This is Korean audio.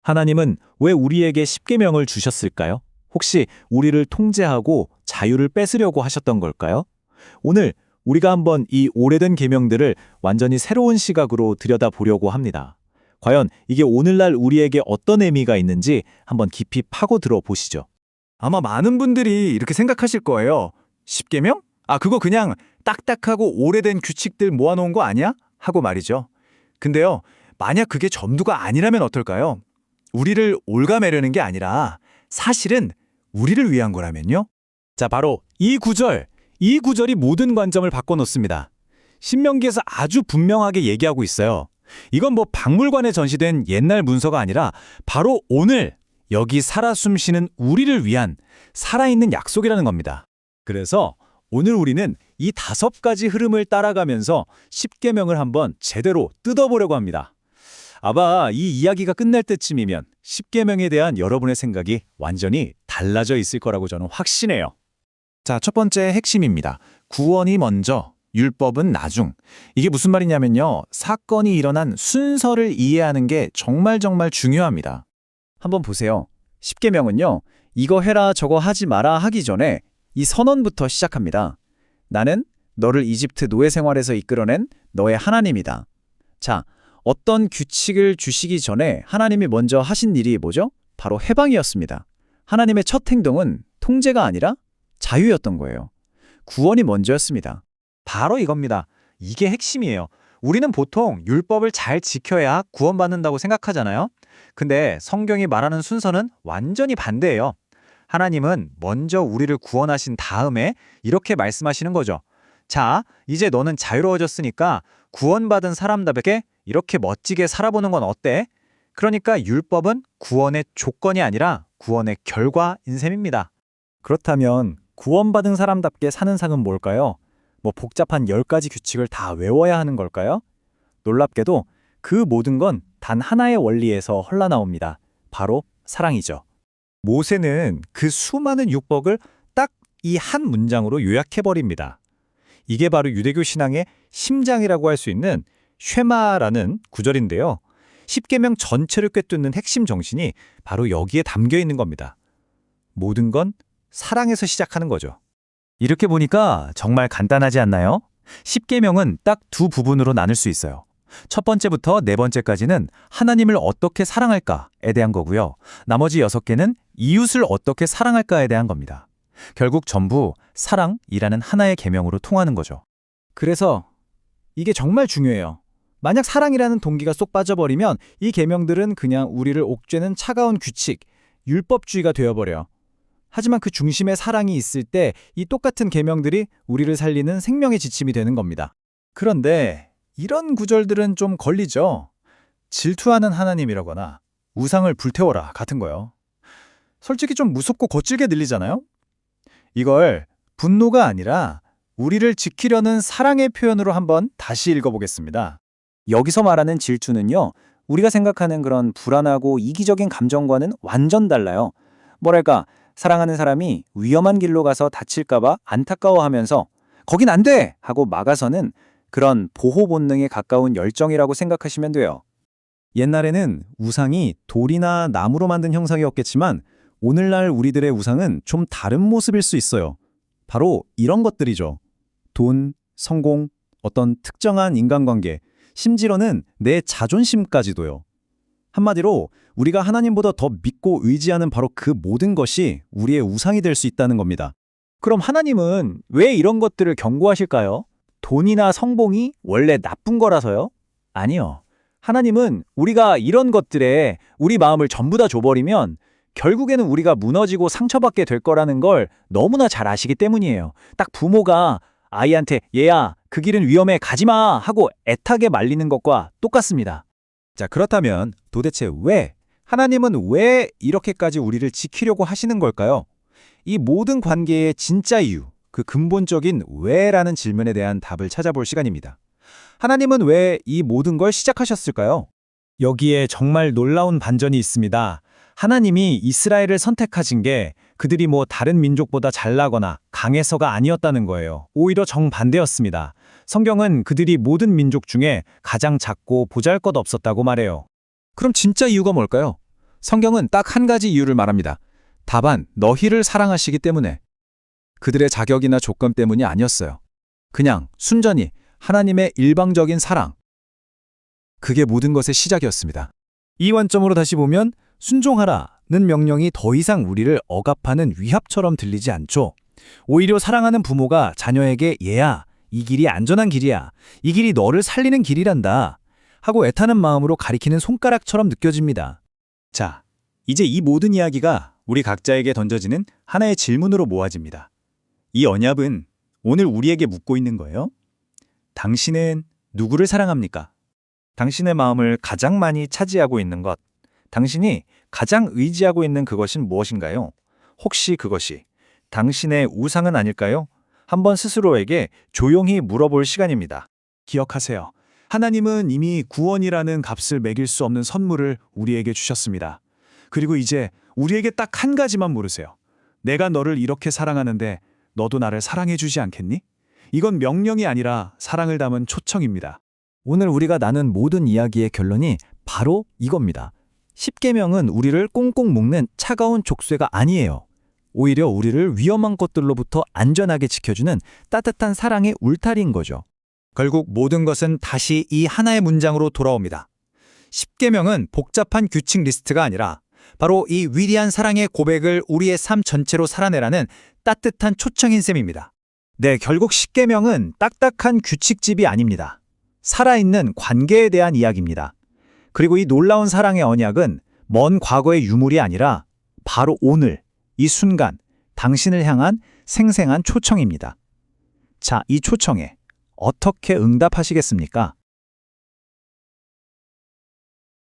하나님은 왜 우리에게 십계명을 주셨을까요? 혹시 우리를 통제하고 자유를 뺏으려고 하셨던 걸까요? 오늘 우리가 한번 이 오래된 계명들을 완전히 새로운 시각으로 들여다보려고 합니다. 과연 이게 오늘날 우리에게 어떤 의미가 있는지 한번 깊이 파고들어 보시죠. 아마 많은 분들이 이렇게 생각하실 거예요. 십계명? 아, 그거 그냥 딱딱하고 오래된 규칙들 모아놓은 거 아니야? 하고 말이죠. 근데요, 만약 그게 전부가 아니라면 어떨까요? 우리를 옭아매려는 게 아니라 사실은 우리를 위한 거라면요? 자, 바로 이 구절이 모든 관점을 바꿔놓습니다. 신명기에서 아주 분명하게 얘기하고 있어요. 이건 뭐 박물관에 전시된 옛날 문서가 아니라 바로 오늘 여기 살아 숨쉬는 우리를 위한 살아있는 약속이라는 겁니다. 그래서 오늘 우리는 이 5가지 흐름을 따라가면서 십계명을 한번 제대로 뜯어보려고 합니다. 아마 이 이야기가 끝날 때쯤이면 십계명에 대한 여러분의 생각이 완전히 달라져 있을 거라고 저는 확신해요. 자, 첫 번째 핵심입니다. 구원이 먼저, 율법은 나중. 이게 무슨 말이냐면요. 사건이 일어난 순서를 이해하는 게 정말 중요합니다. 한번 보세요. 십계명은요. 이거 해라 저거 하지 마라 하기 전에 이 선언부터 시작합니다. 나는 너를 이집트 노예 생활에서 이끌어낸 너의 하나님이다. 자, 어떤 규칙을 주시기 전에 하나님이 먼저 하신 일이 뭐죠? 바로 해방이었습니다. 하나님의 첫 행동은 통제가 아니라 자유였던 거예요. 구원이 먼저였습니다. 바로 이겁니다. 이게 핵심이에요. 우리는 보통 율법을 잘 지켜야 구원받는다고 생각하잖아요. 근데 성경이 말하는 순서는 완전히 반대예요. 하나님은 먼저 우리를 구원하신 다음에 이렇게 말씀하시는 거죠. 자, 이제 너는 자유로워졌으니까 구원받은 사람답게 이렇게 멋지게 살아보는 건 어때? 그러니까 율법은 구원의 조건이 아니라 구원의 결과인 셈입니다. 그렇다면 구원받은 사람답게 사는 상은 뭘까요? 뭐 복잡한 10가지 규칙을 다 외워야 하는 걸까요? 놀랍게도 그 모든 건 단 하나의 원리에서 흘러나옵니다. 바로 사랑이죠. 모세는 그 수많은 율법을 딱 이 한 문장으로 요약해버립니다. 이게 바로 유대교 신앙의 심장이라고 할 수 있는 쉐마라는 구절인데요. 십계명 전체를 꿰뚫는 핵심 정신이 바로 여기에 담겨 있는 겁니다. 모든 건 사랑에서 시작하는 거죠. 이렇게 보니까 정말 간단하지 않나요? 십계명은 딱 2부분으로 나눌 수 있어요. 첫 번째부터 4번째까지는 하나님을 어떻게 사랑할까에 대한 거고요. 나머지 6개는 이웃을 어떻게 사랑할까에 대한 겁니다. 결국 전부 사랑이라는 하나의 계명으로 통하는 거죠. 그래서 이게 정말 중요해요. 만약 사랑이라는 동기가 쏙 빠져버리면 이 계명들은 그냥 우리를 옥죄는 차가운 규칙, 율법주의가 되어버려요. 하지만 그 중심에 사랑이 있을 때 이 똑같은 계명들이 우리를 살리는 생명의 지침이 되는 겁니다. 그런데 이런 구절들은 좀 걸리죠. 질투하는 하나님이라거나 우상을 불태워라 같은 거요. 솔직히 좀 무섭고 거칠게 들리잖아요? 이걸 분노가 아니라 우리를 지키려는 사랑의 표현으로 한번 다시 읽어보겠습니다. 여기서 말하는 질투는요, 우리가 생각하는 그런 불안하고 이기적인 감정과는 완전 달라요. 뭐랄까, 사랑하는 사람이 위험한 길로 가서 다칠까봐 안타까워하면서 거긴 안 돼! 하고 막아서는 그런 보호 본능에 가까운 열정이라고 생각하시면 돼요. 옛날에는 우상이 돌이나 나무로 만든 형상이었겠지만 오늘날 우리들의 우상은 좀 다른 모습일 수 있어요. 바로 이런 것들이죠. 돈, 성공, 어떤 특정한 인간관계, 심지어는 내 자존심까지도요. 한마디로 우리가 하나님보다 더 믿고 의지하는 바로 그 모든 것이 우리의 우상이 될 수 있다는 겁니다. 그럼 하나님은 왜 이런 것들을 경고하실까요? 돈이나 성공이 원래 나쁜 거라서요? 아니요. 하나님은 우리가 이런 것들에 우리 마음을 전부 다 줘버리면 결국에는 우리가 무너지고 상처받게 될 거라는 걸 너무나 잘 아시기 때문이에요. 딱 부모가 아이한테 얘야, 그 길은 위험해, 가지 마 하고 애타게 말리는 것과 똑같습니다. 자, 그렇다면 도대체 하나님은 왜 이렇게까지 우리를 지키려고 하시는 걸까요? 이 모든 관계의 진짜 이유, 그 근본적인 왜라는 질문에 대한 답을 찾아볼 시간입니다. 하나님은 왜 이 모든 걸 시작하셨을까요? 여기에 정말 놀라운 반전이 있습니다. 하나님이 이스라엘을 선택하신 게 그들이 뭐 다른 민족보다 잘나거나 강해서가 아니었다는 거예요. 오히려 정반대였습니다. 성경은 그들이 모든 민족 중에 가장 작고 보잘것없었다고 말해요. 그럼 진짜 이유가 뭘까요? 성경은 딱 한 가지 이유를 말합니다. 다만 너희를 사랑하시기 때문에. 그들의 자격이나 조건 때문이 아니었어요. 그냥 순전히 하나님의 일방적인 사랑. 그게 모든 것의 시작이었습니다. 이 관점으로 다시 보면 순종하라는 명령이 더 이상 우리를 억압하는 위압처럼 들리지 않죠. 오히려 사랑하는 부모가 자녀에게 얘야, 이 길이 안전한 길이야. 이 길이 너를 살리는 길이란다. 하고 애타는 마음으로 가리키는 손가락처럼 느껴집니다. 자, 이제 이 모든 이야기가 우리 각자에게 던져지는 하나의 질문으로 모아집니다. 이 언약은 오늘 우리에게 묻고 있는 거예요. 당신은 누구를 사랑합니까? 당신의 마음을 가장 많이 차지하고 있는 것, 당신이 가장 의지하고 있는 그것은 무엇인가요? 혹시 그것이 당신의 우상은 아닐까요? 한번 스스로에게 조용히 물어볼 시간입니다. 기억하세요. 하나님은 이미 구원이라는 값을 매길 수 없는 선물을 우리에게 주셨습니다. 그리고 이제 우리에게 딱 한 가지만 물으세요. 내가 너를 이렇게 사랑하는데 너도 나를 사랑해 주지 않겠니? 이건 명령이 아니라 사랑을 담은 초청입니다. 오늘 우리가 나눈 모든 이야기의 결론이 바로 이겁니다. 십계명은 우리를 꽁꽁 묶는 차가운 족쇄가 아니에요. 오히려 우리를 위험한 것들로부터 안전하게 지켜주는 따뜻한 사랑의 울타리인 거죠. 결국 모든 것은 다시 이 하나의 문장으로 돌아옵니다. 십계명은 복잡한 규칙 리스트가 아니라 바로 이 위대한 사랑의 고백을 우리의 삶 전체로 살아내라는 따뜻한 초청인 셈입니다. 네, 결국 십계명은 딱딱한 규칙집이 아닙니다. 살아있는 관계에 대한 이야기입니다. 그리고 이 놀라운 사랑의 언약은 먼 과거의 유물이 아니라 바로 오늘, 이 순간, 당신을 향한 생생한 초청입니다. 자, 이 초청에 어떻게 응답하시겠습니까?